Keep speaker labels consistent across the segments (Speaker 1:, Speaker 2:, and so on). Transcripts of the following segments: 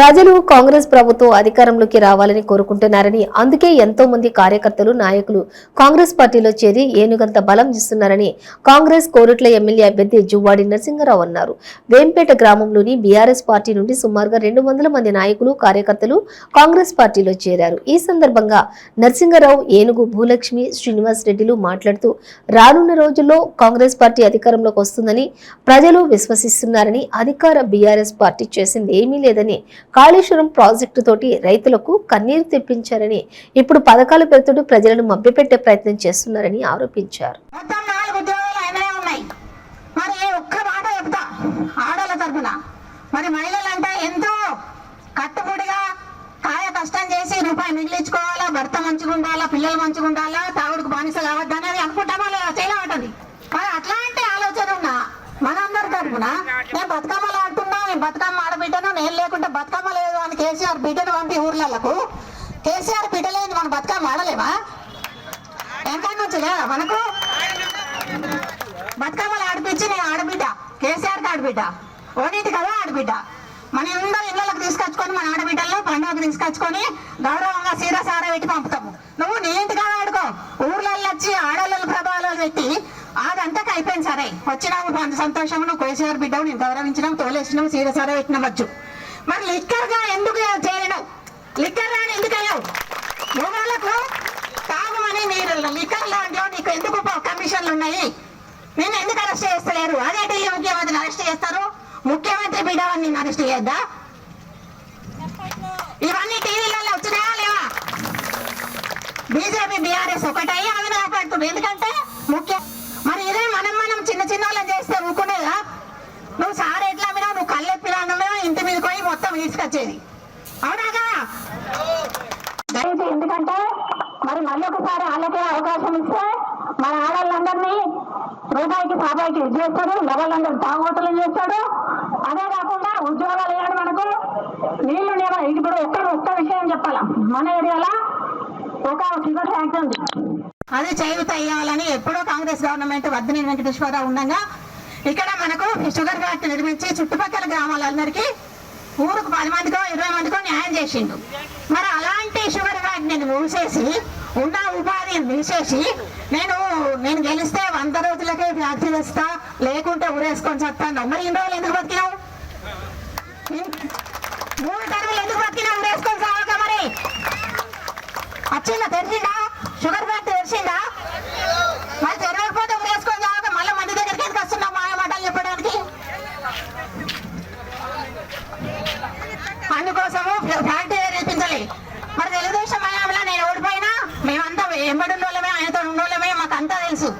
Speaker 1: ప్రజలు కాంగ్రెస్ ప్రభుత్వం అధికారంలోకి రావాలని కోరుకుంటున్నారని, అందుకే ఎంతో మంది కార్యకర్తలు, నాయకులు కాంగ్రెస్ పార్టీలో చేరి ఏనుగంత బలం ఇస్తున్నారని కాంగ్రెస్ కోరుట్ల ఎమ్మెల్యే అభ్యర్థి జువ్వాడి నరసింహారావు అన్నారు. వేంపేట గ్రామంలోని బీఆర్ఎస్ పార్టీ నుండి సుమారుగా 200 మంది నాయకులు, కార్యకర్తలు కాంగ్రెస్ పార్టీలో చేరారు. ఈ సందర్భంగా నరసింహారావు, ఏనుగు భూలక్ష్మి, శ్రీనివాస్ రెడ్డిలు మాట్లాడుతూ రానున్న రోజుల్లో కాంగ్రెస్ పార్టీ అధికారంలోకి వస్తుందని ప్రజలు విశ్వసిస్తున్నారని, అధికార బీఆర్ఎస్ పార్టీ చేసింది ఏమీ లేదని, కాళేశ్వరం ప్రాజెక్టు తోటి రైతులకు కన్నీరు తెప్పించారని, ఇప్పుడు పథకాల పేరుతో ప్రజలను మభ్యపెట్టే ప్రయత్నం చేస్తున్నారని ఆరోపించారు.
Speaker 2: మరి మహిళలంటే ఎంతో కట్టుబడిగా కాయ కష్టం చేసి రూపాయి మిగిలించుకోవాలా, భర్త మంచిగా ఉండాలా, పిల్లలు మంచిగా ఉండాలా, తాగుడుకు బానిస కావద్దు అనేది అనుకుంటామా చేయలేమంటది. మరి అట్లాంటి ఆలోచన ఉన్నా మనందరి తరఫున నేను బతుకమ్మలు ఆడుతున్నా, నేను బతుకమ్మ ఆడబిడ్డను, నేను లేకుంటే బతుకమ్మ లేదు అని కేసీఆర్ బిడ్డను పంపి ఊర్లకు. కేసీఆర్ బిడ్డ లేదు మనం బతుకమ్మ ఆడలేమా? వెనకాల నుంచి లేదా మనకు బతుకమ్మలు ఆడిపించి నేను ఆడబిడ్డ, కేసీఆర్కి ఆడబిడ్డ, ఓనీటి కదా ఆడబిడ్డ. మన అందరూ ఇళ్ళకి తీసుకొచ్చుకొని మన ఆడబిడ్డల్లో పండుగకు తీసుకొచ్చుకొని గౌరవంగా సీర సారా పెట్టి పంపుతాము. నువ్వు నీ ఇంటిగా ఆడుకో, ఊర్లలో వచ్చి ఆడవాళ్ళ ప్రభావాలు పెట్టి అదంతా అయిపోయింది. సరే వచ్చినావు అంత సంతోషం, నువ్వు కేసీఆర్ బిడ్డవు, నేను గౌరవించినావు, తోలేసినావు, సీర సారా పెట్టినవచ్చు. మరి లిక్కర్గా ఎందుకు చేయడం? లిక్కర్ రాని ఎందుకు అయ్యావు? ఊళ్ళకు తాగుమని మీరు లిక్కర్ లాంటివి నీకు ఎందుకు కమిషన్లు ఉన్నాయి? నేను ఎందుకు అరెస్ట్ చేస్తలేరు? అదే ఢిల్లీ ముఖ్యమంత్రిని అరెస్ట్ చేస్తారు, ముఖ్యమంత్రి బిడ్డవని నేను అరెస్ట్ చేయద్దా? ఇవన్నీ టీవీలలో వచ్చినాయా లేవా? బీజేపీ బీఆర్ఎస్ ఒకటయ్యి ఆమె కాపాడుతుంది. ఎందుకంటే ముఖ్యం. మరి ఇదే మనం చిన్న చిన్న వాళ్ళని చేస్తే ఊరుకునేదా? నువ్వు సార్ ఎట్లా మీద నువ్వు కళ్ళెప్పినా ఇంటి మీద పోయి మొత్తం ఈడ్చుకొచ్చేది, అవునాగా? ఎందుకంటే మరి మళ్ళీ ఒకసారి వాళ్ళకే అవకాశం ఇస్తే మన ఆడవాళ్ళందరినీ రూపాయికి సాబాయికి ఇది చేస్తాడు, మగవాళ్ళందరూ తాగుబోతులు చేస్తాడు. అదే కాకుండా ఉద్యోగాలు వేయడం, మనకు నీళ్లు ఇప్పుడు ఒక్క విషయం చెప్పాలా, మన ఏరియాలో ఒక షుగర్ ఫ్యాక్టరీ ఉంది, అది చేయూత ఇవ్వాలని ఎప్పుడో కాంగ్రెస్ గవర్నమెంట్ వద్దని వెంకటేశ్వరరావు ఉండగా ఇక్కడ మనకు షుగర్ ఫ్యాక్టరీ నిర్మించి చుట్టుపక్కల గ్రామాలందరికీ ఊరుకు 10 మందికో 20 మందికో న్యాయం చేసిండు. మరి అలాంటి షుగర్ ఫ్యాక్టరీని మూసేసి ఉన్న ఉపాధిని తీసేసి నేను గెలిస్తే 100 రోజులకే ఫ్యాక్టరీ వేస్తా, లేకుంటే ఊరేసుకొని చెప్తాను. మరి ఇన్ని రోజులు ఎందుకు బతికినావు? 3 టర్ములు ఎందుకు బతికినావు? ఊరేసుకొని సాగక మరి వచ్చిందా? తెలిసిందా? షుగర్ ఫ్యాక్టరీ తెలిసిందా? మరి తెరవకపోతే ఊరేసుకొని సాగక మళ్ళీ మంది దగ్గరికి ఎందుకు వస్తున్నాం మాయ మాటలు చెప్పడానికి? అందుకోసము ఫ్యాక్టరీ నేర్పించాలి. మరి తెలుగుదేశం మయాంలో నేను ఓడిపోయినా మేమంతా ఎంబడున్నోళ్ళమే, ఆయనతో ఉన్నోళ్ళమే, మాకు అంతా తెలుసు.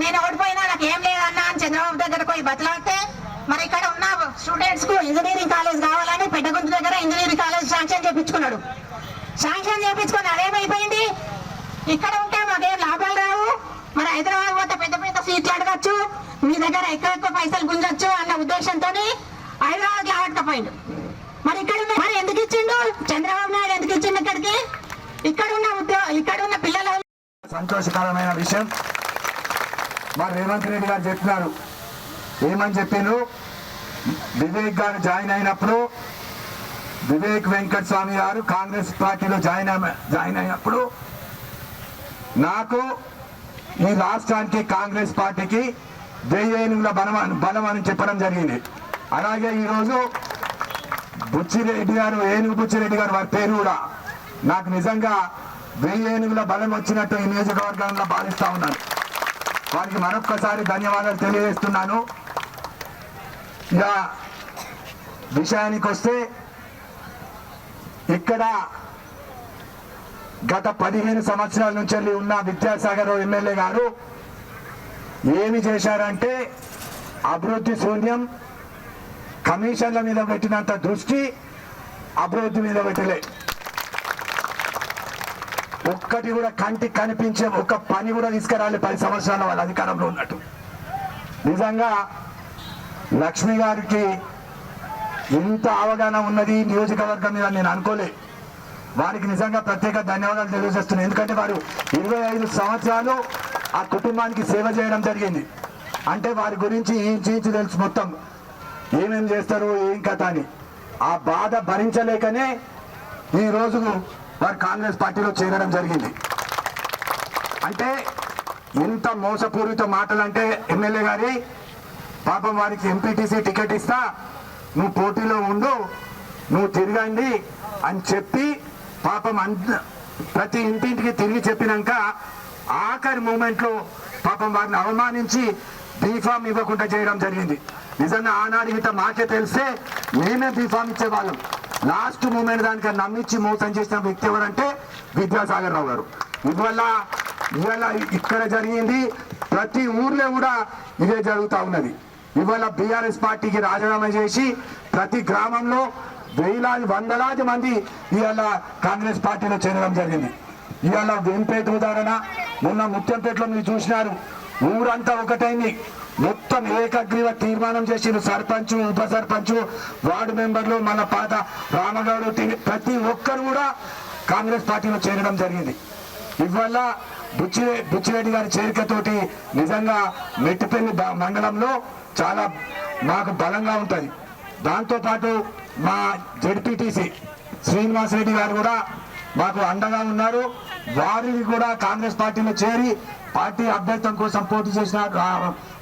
Speaker 2: నేను ఓడిపోయినా నాకు ఏం లేదన్నా అని చంద్రబాబు దగ్గర పోయి బతలాడితే మరి ఇక్కడ ఉన్న స్టూడెంట్స్ కు ఇంజనీరింగ్ కాలేజ్ కావాలని పెద్దగుంట దగ్గర ఇంజనీరింగ్ కాలేజ్ శాంక్షన్ చేయించుకున్నాడు. శాంక్షన్ చేయించుకొని అదేమైపోయింది? ఇక్కడ ఉంటే మాకేం లాభాలు రావు, మరి హైదరాబాద్ పోతే పెద్ద పెద్ద సీట్లు అడగచ్చు, మీ దగ్గర ఎక్కువ పైసలు గుంజొచ్చు అన్న ఉద్దేశంతో హైదరాబాద్ లావట్టపోయిండు. మరి మరి ఎందుకు ఇచ్చిండు చంద్రబాబు నాయుడు? ఎందుకు ఇచ్చిండు ఇక్కడికి? ఇక్కడున్న పిల్లలు
Speaker 3: సంతోషకరమైన విషయం. మరి రేవంత్ రెడ్డి గారు చెప్పినారు, ఏమని చెప్పారు? వివేక్ గారు జాయిన్ అయినప్పుడు, వివేక్ వెంకట స్వామి గారు కాంగ్రెస్ పార్టీలో జాయిన్ అయినప్పుడు నాకు ఈ రాష్ట్రానికి కాంగ్రెస్ పార్టీకి 1000 ఏనుగుల బలం అని చెప్పడం జరిగింది. అలాగే ఈరోజు బుచ్చిరెడ్డి గారు, ఏనుగు బుచ్చిరెడ్డి గారు, వారి పేరు కూడా నాకు నిజంగా 1000 ఏనుగుల బలం వచ్చినట్టు ఈ నియోజకవర్గంలో భావిస్తా ఉన్నాను. వారికి మరొక్కసారి ధన్యవాదాలు తెలియజేస్తున్నాను. ఇక విషయానికి వస్తే, ఇక్కడ గత 15 సంవత్సరాల నుంచి ఉన్న విద్యాసాగర్ ఎమ్మెల్యే గారు ఏమి చేశారంటే అభివృద్ధి శూన్యం, కమిషన్ల మీద పెట్టినంత దృష్టి అభివృద్ధి మీద పెట్టలే. ఒక్కటి కూడా కంటికి కనిపించే ఒక్క పని కూడా తీసుకురాలి 10 సంవత్సరాల వాళ్ళ అధికారంలో ఉన్నట్టు. నిజంగా లక్ష్మి గారికి ఇంత అవగాహన ఉన్నది నియోజకవర్గం మీద నేను అనుకోలే. వారికి నిజంగా ప్రత్యేక ధన్యవాదాలు తెలియజేస్తున్నాను. ఎందుకంటే వారు 25 సంవత్సరాలు ఆ కుటుంబానికి సేవ చేయడం జరిగింది. అంటే వారి గురించి ఈ చీచి తెలుసు, మొత్తం ఏమేం చేస్తారు, ఏం కథ అని. ఆ బాధ భరించలేకనే ఈ రోజు వారు కాంగ్రెస్ పార్టీలో చేరడం జరిగింది. అంటే ఎంత మోసపూరిత మాటలు అంటే ఎమ్మెల్యే గారి పాపం వారికి ఎంపీటీసీ టికెట్ ఇస్తా, నువ్వు పోటీలో ఉండు, నువ్వు తిరగండి అని చెప్పి పాపం ప్రతి ఇంటింటికి తిరిగి చెప్పినాక ఆఖరి మూమెంట్లో పాపం వారిని అవమానించి బీఫామ్ ఇవ్వకుండా చేయడం జరిగింది. నిజంగా ఆనాడు ఇంత మాకే తెలిస్తే మేమే బీఫామ్ ఇచ్చేవాళ్ళం. లాస్ట్ మూమెంట్ దానికి నమ్మించి మోసం చేసిన వ్యక్తి ఎవరంటే విద్యాసాగర్ రావు గారు. ఇవాళ ఇక్కడ జరిగింది, ప్రతి ఊర్లో కూడా ఇదే జరుగుతూ ఉన్నది. ఇవాళ బీఆర్ఎస్ పార్టీకి రాజీనామా చేసి ప్రతి గ్రామంలో వేలాది వందలాది మంది ఇవాళ కాంగ్రెస్ పార్టీలో చేరడం జరిగింది. ఇవాళ వేంపేట ఉదాహరణ, మొన్న ముత్యంపేటలో మీరు చూసినారు, ఊరంతా ఒకటైంది, మొత్తం ఏకగ్రీవ తీర్మానం చేసిన సర్పంచ్, ఉప సర్పంచ్, వార్డు మెంబర్లు, మన పాత రామగౌడు, ప్రతి ఒక్కరు కూడా కాంగ్రెస్ పార్టీలో చేరడం జరిగింది. ఇవాళ బుచ్చిరెడ్డి గారి చేరికతోటి నిజంగా మెట్టిపల్లి మండలంలో చాలా మాకు బలంగా ఉంటుంది. దాంతోపాటు మా జెడ్పీటీసీ శ్రీనివాసరెడ్డి గారు కూడా మాకు అండగా ఉన్నారు. వారిని కూడా కాంగ్రెస్ పార్టీలో చేరి పార్టీ అభ్యర్థం కోసం పోటీ చేసిన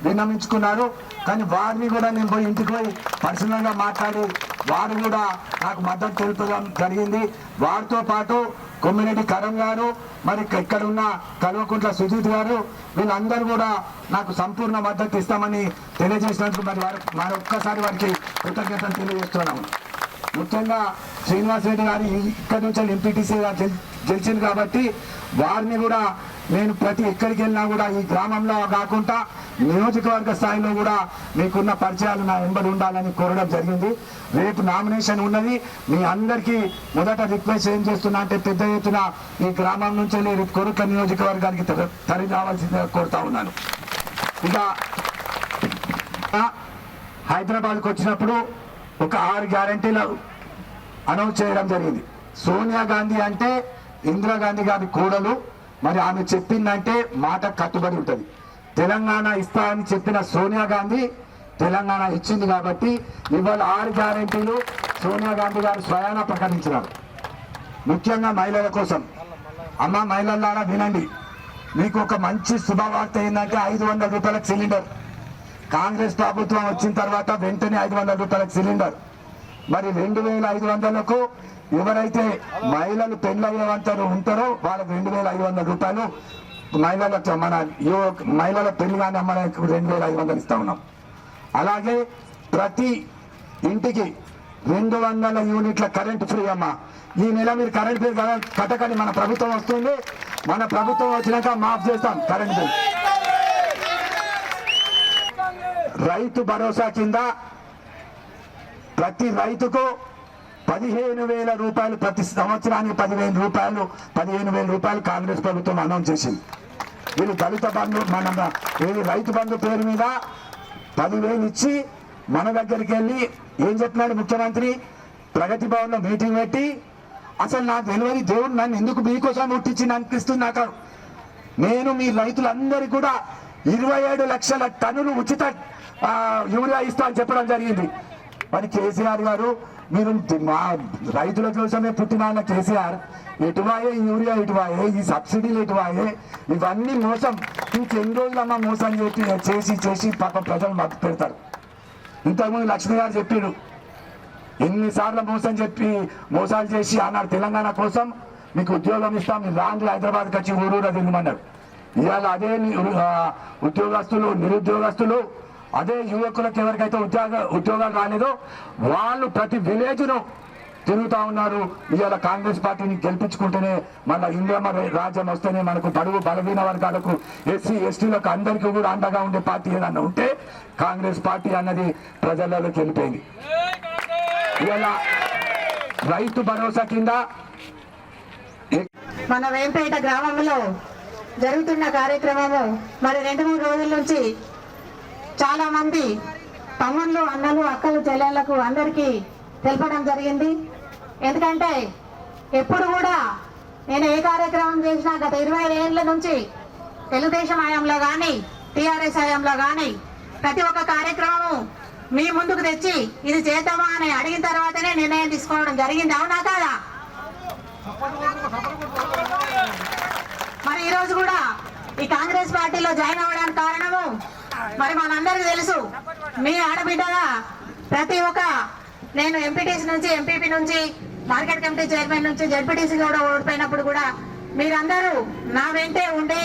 Speaker 3: విన్నమించుకున్నారు. కానీ వారిని కూడా నేను పోయి ఇంటికి పోయి పర్సనల్గా మాట్లాడి వారు కూడా నాకు మద్దతు తెలుపడం జరిగింది. వారితో పాటు కొమ్మిరెడ్డి కరణ్ గారు, మరి ఇక్కడ ఉన్న కల్వకుంట్ల సుజిత్ గారు, వీళ్ళందరూ కూడా నాకు సంపూర్ణ మద్దతు ఇస్తామని తెలియజేసినందుకు మరి ఒక్కసారి వారికి కృతజ్ఞతలు తెలియజేస్తున్నాము. ముఖ్యంగా శ్రీనివాసరెడ్డి గారు ఇక్కడి నుంచి ఎంపీటీసీగా గెలిచింది కాబట్టి వారిని కూడా నేను ప్రతి ఎక్కడికి వెళ్ళినా కూడా ఈ గ్రామంలో కాకుండా నియోజకవర్గ స్థాయిలో కూడా మీకున్న పరిచయాలు నా వెంబడి ఉండాలని కోరడం జరిగింది. రేపు నామినేషన్ ఉన్నది. మీ అందరికీ మొదట రిక్వెస్ట్ ఏం చేస్తున్నా అంటే పెద్ద ఎత్తున ఈ గ్రామం నుంచి రేపు కొరుట్ల నియోజకవర్గానికి తరలి రావాల్సిందిగా కోరుతా ఉన్నాను. ఇక హైదరాబాద్కి వచ్చినప్పుడు ఒక 6 గ్యారంటీలు అనౌన్స్ చేయడం జరిగింది. సోనియా గాంధీ అంటే ఇందిరాగాంధీ గారి కోడలు, మరి ఆమె చెప్పిందంటే మాట కట్టుబడి ఉంటుంది. తెలంగాణ ఇస్తా అని చెప్పిన సోనియా గాంధీ తెలంగాణ ఇచ్చింది కాబట్టి ఇవాళ 6 గ్యారంటీలు సోనియా గాంధీ గారు స్వయాన ప్రకటించినారు. ముఖ్యంగా మహిళల కోసం. అమ్మ మహిళలారా వినండి, మీకు ఒక మంచి శుభవార్త ఏంటంటే 500 రూపాయలకు సిలిండర్. కాంగ్రెస్ ప్రభుత్వం వచ్చిన తర్వాత వెంటనే 500 రూపాయలకు సిలిండర్. మరి 2500లకు ఎవరైతే మహిళలు పెళ్ళయ్యేవంతరు ఉంటారో వాళ్ళకి 2500 రూపాయలు, మహిళల పెళ్లి కానీ అమ్మడానికి 2500 ఇస్తా ఉన్నాం. అలాగే ప్రతి ఇంటికి 200 యూనిట్ల కరెంట్ ఫ్రీ. అమ్మ ఈ నెల మీరు కరెంట్ బిల్ కట్టకండి, మన ప్రభుత్వం వస్తుంది, మన ప్రభుత్వం వచ్చినాక మాఫ్ చేస్తాం కరెంట్ బిల్. రైతు భరోసా కింద ప్రతి రైతుకు 15,000 రూపాయలు, ప్రతి సంవత్సరానికి 15,000 రూపాయలు కాంగ్రెస్ ప్రభుత్వం అనౌన్స్ చేసింది. వీళ్ళు దళిత బంధు, మన రైతు బంధు పేరు మీద 10,000 ఇచ్చి మన దగ్గరికి వెళ్ళి ఏం చెప్పినాడు ముఖ్యమంత్రి, ప్రగతి భవన్లో మీటింగ్ పెట్టి అసలు నాకు తెలియదు దేవుడు నన్ను ఎందుకు మీకోసం పుట్టించి అనిపిస్తుంది నాకు. నేను మీ రైతులందరికీ కూడా 27 లక్షల టన్నులు ఉచిత యూరియా ఇస్తా అని చెప్పడం జరిగింది. మరి కేసీఆర్ గారు, మీరు మా రైతుల కోసమే పుట్టిన కేసీఆర్, ఎటువాయే యూరియా, ఎటువాయే ఈ సబ్సిడీలు, ఎటువాయే ఇవన్నీ మోసం. ఇంకెన్ని రోజులమ్మా మోసం చేసి పాప ప్రజలు మద్దతు పెడతారు. ఇంతకుముందు లక్ష్మీ గారు చెప్పారు, ఎన్నిసార్లు మోసాలు చేసి ఆనాడు తెలంగాణ కోసం మీకు ఉద్యోగం ఇస్తాం, మీరు రాండి హైదరాబాద్కి వచ్చి ఊరూరా తిరగమన్నారు. ఇవాళ అదే ఉద్యోగస్తులు, నిరుద్యోగస్తులు, అదే యువకులకు ఎవరికైతే ఉద్యోగాలు రాలేదో వాళ్ళు ప్రతి విలేజ్ను తిరుగుతా ఉన్నారు. ఇవాళ కాంగ్రెస్ పార్టీని గెలిపించుకుంటేనే మన ఇందిరమ్మ రాజ్యం వస్తేనే మనకు బడుగు బలహీన వర్గాలకు, ఎస్సీ ఎస్టీలకు అందరికీ కూడా అండగా ఉండే పార్టీ ఏదన్నా ఉంటే కాంగ్రెస్ పార్టీ అన్నది ప్రజలలోకి వెళ్ళిపోయింది. ఇవాళ రైతు భరోసా కింద
Speaker 2: మన వేంపేట గ్రామంలో జరుగుతున్న కార్యక్రమము మరి 2-3 రోజుల నుంచి చాలా మంది తమ్ముళ్ళు, అన్నలు, అక్కలు, చెల్లెళ్లకు అందరికీ తెలపడం జరిగింది. ఎందుకంటే ఎప్పుడు కూడా నేను ఏ కార్యక్రమం చేసినా గత 25 ఏళ్ల నుంచి తెలుగుదేశం హయాంలో కానీ టీఆర్ఎస్ హయాంలో కానీ ప్రతి ఒక్క కార్యక్రమము
Speaker 4: మీ ముందుకు తెచ్చి ఇది చేద్దామా అని అడిగిన తర్వాతనే నిర్ణయం తీసుకోవడం జరిగింది, అవునా కాదా? మరి ఈరోజు కూడా ఈ కాంగ్రెస్ పార్టీలో జాయిన్ అవ్వడానికి కారణము మరి మనందరికీ తెలుసు. మీ ఆడబిడ్డగా ప్రతి ఒక్క నేను ఎంపీటీసీ నుంచి, ఎంపీపీ నుంచి, మార్కెట్ కమిటీ చైర్మన్ నుంచి, జడ్పీటీసీ కూడా ఓడిపోయినప్పుడు కూడా మీరందరూ నా వెంటే ఉండి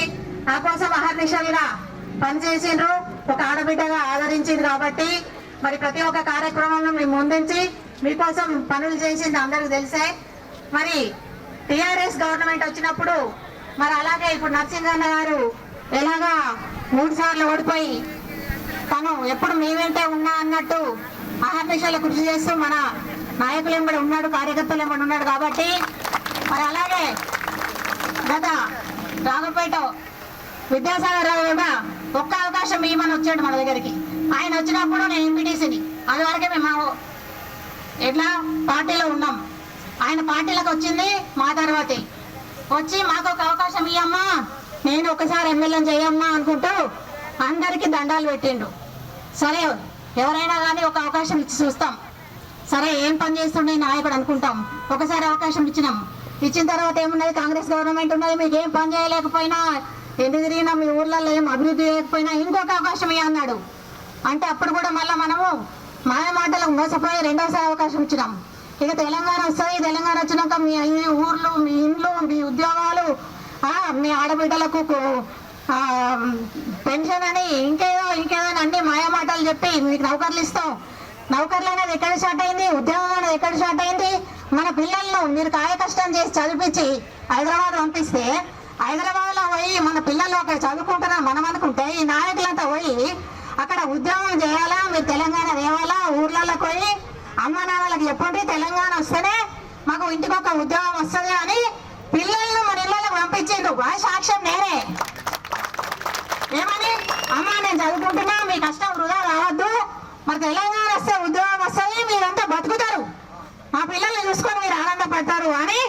Speaker 4: నా కోసం అహర్నిశలుగా పనిచేసిండ్రు, ఒక ఆడబిడ్డగా ఆదరించింది. కాబట్టి మరి ప్రతి ఒక్క కార్యక్రమంలో మేము ముందుంచి మీకోసం పనులు చేసింది అందరికి తెలిసే. మరి టిఆర్ఎస్ గవర్నమెంట్ వచ్చినప్పుడు మరి అలాగే ఇప్పుడు నరసింహన్న గారు ఎలాగా 3 సార్లు ఓడిపోయి తను ఎప్పుడు మీ వెంటే ఉన్నా అన్నట్టు అహర్నిశలు కృషి చేస్తూ మన నాయకులు ఎంబడి ఉన్నాడు, కార్యకర్తలు ఎంబడి ఉన్నాడు. కాబట్టి మరి అలాగే గత రాఘపేట విద్యాసాగర్ రావు కూడా ఒక్క అవకాశం ఇవ్వమని వచ్చాడు మన దగ్గరికి. ఆయన వచ్చినప్పుడు నేను ఎంపీటీసీని, అది వరకే మేము ఎట్లా పార్టీలో ఉన్నాం. ఆయన పార్టీలకు వచ్చింది మా తర్వాతే. వచ్చి మాకు ఒక అవకాశం ఇవ్వమ్మా, నేను ఒకసారి ఎమ్మెల్యేని చేయమ్మా అనుకుంటూ అందరికీ దండాలు పెట్టిండు. సరే ఎవరైనా కానీ ఒక అవకాశం ఇచ్చి చూస్తాం, సరే ఏం పని చేస్తుండే నాయకుడు అనుకుంటాం. ఒకసారి అవకాశం ఇచ్చినాం, ఇచ్చిన తర్వాత ఏమున్నది, కాంగ్రెస్ గవర్నమెంట్ ఉన్నది, మీకు ఏం పని చేయలేకపోయినా, ఎందుకు తిరిగినా, మీ ఊర్లలో ఏం అభివృద్ధి చేయకపోయినా ఇంకొక అవకాశం ఇవ్వ అన్నాడు. అంటే అప్పుడు కూడా మళ్ళీ మనము మాయ మాటలకు మోసపోయి రెండోసారి అవకాశం ఇచ్చినాం. ఇక తెలంగాణ వస్తుంది, తెలంగాణ వచ్చినాక మీ ఊర్లు, మీ ఇండ్లు, మీ ఉద్యోగాలు, మీ ఆడబిడ్డలకు పెన్షన్ అని ఇంకేదో అన్ని మాయ మాటలు చెప్పి మీకు నౌకర్లు ఇస్తాం. నౌకర్లు అనేది ఎక్కడ స్టార్ట్ అయింది, ఉద్యోగం అనేది ఎక్కడ స్టార్ట్ అయింది? మన పిల్లలను మీరు కాయ కష్టం చేసి చదివించి హైదరాబాద్ పంపిస్తే, హైదరాబాద్లో పోయి మన పిల్లలు అక్కడ చదువుకుంటున్నారు మనం అనుకుంటే, ఈ నాయకులంతా పోయి అక్కడ ఉద్యోగం చేయాలా, మీరు తెలంగాణ తేవాలా, ఊర్లలో పోయి అమ్మ నాన్నలకు చెప్పండి తెలంగాణ వస్తేనే మాకు ఇంటికి ఒక ఉద్యోగం వస్తుంది అని పిల్లలను మన ఇళ్ళకి పంపించిండ్రు. సాక్ష్యం నేనే. ఏమని, అమ్మ నేను చదువుకుంటున్నా, మీ కష్టం వృధా రావద్దు, మరి తెలంగాణ వస్తే ఉద్యోగం వస్తుంది, మీరంతా బతుకుతారు, మా పిల్లల్ని చూసుకొని మీరు ఆనందపడతారు అని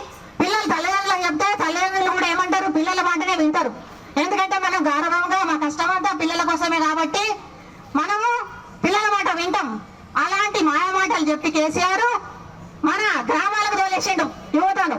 Speaker 4: పిల్లలు తల్లిదండ్రులకు చెప్తే తల్లిదండ్రులు కూడా ఏమంటారు, పిల్లల మాటనే వింటారు. ఎందుకంటే మనం గౌరవంగా మా కష్టమంతా పిల్లల కోసమే కాబట్టి మనము పిల్లల మాట వింటాం. అలాంటి మాయ మాటలు చెప్పి కేసీఆర్ మన గ్రామాలకు తోలేసిండు యువతను.